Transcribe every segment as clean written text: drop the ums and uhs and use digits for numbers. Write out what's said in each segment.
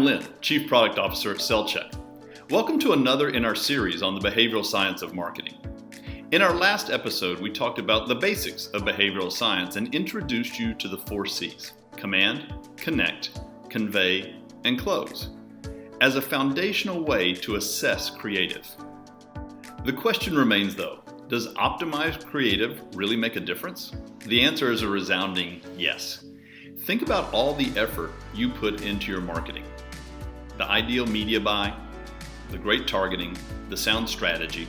I'm Lynn, Chief Product Officer at SellCheck. Welcome to another in our series on the behavioral science of marketing. In our last episode, we talked about the basics of behavioral science and introduced you to the 4 C's: command, connect, convey, and close, as a foundational way to assess creative. The question remains though, does optimized creative really make a difference? The answer is a resounding yes. Think about all the effort you put into your marketing. The ideal media buy, the great targeting, the sound strategy,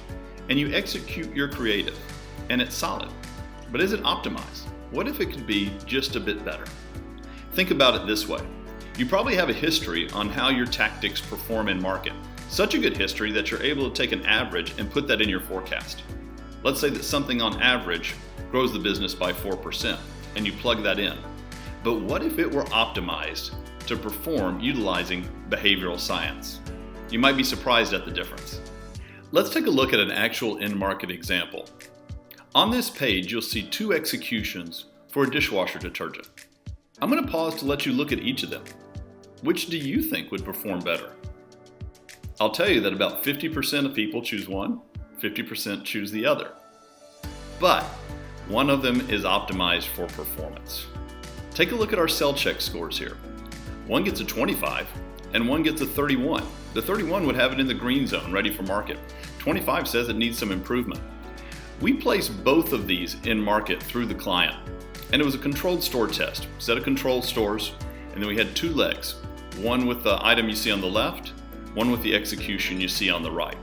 and you execute your creative, and it's solid. But is it optimized? What if it could be just a bit better? Think about it this way. You probably have a history on how your tactics perform in market. Such a good history that you're able to take an average and put that in your forecast. Let's say that something on average grows the business by 4%, and you plug that in. But what if it were optimized to perform utilizing behavioral science? You might be surprised at the difference. Let's take a look at an actual in-market example. On this page, you'll see 2 executions for a dishwasher detergent. I'm going to pause to let you look at each of them. Which do you think would perform better? I'll tell you that about 50% of people choose one, 50% choose the other. But one of them is optimized for performance. Take a look at our SellCheck scores here. One gets a 25 and one gets a 31. The 31 would have it in the green zone, ready for market. 25 says it needs some improvement. We placed both of these in market through the client, and it was a controlled store test, set of controlled stores, and then we had 2 legs, one with the item you see on the left, one with the execution you see on the right.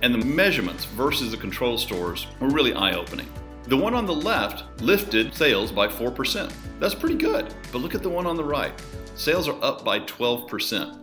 And the measurements versus the control stores were really eye-opening. The one on the left lifted sales by 4%. That's pretty good. But look at the one on the right. Sales are up by 12%.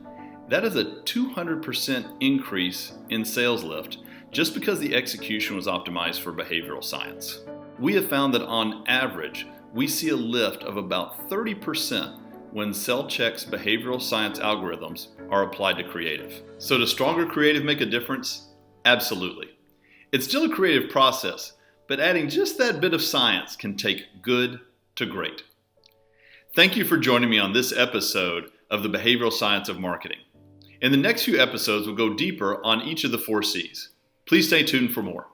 That is a 200% increase in sales lift just because the execution was optimized for behavioral science. We have found that on average, we see a lift of about 30% when SellCheck's behavioral science algorithms are applied to creative. So does stronger creative make a difference? Absolutely. It's still a creative process, but adding just that bit of science can take good to great. Thank you for joining me on this episode of the Behavioral Science of Marketing. In the next few episodes, we'll go deeper on each of the 4 C's. Please stay tuned for more.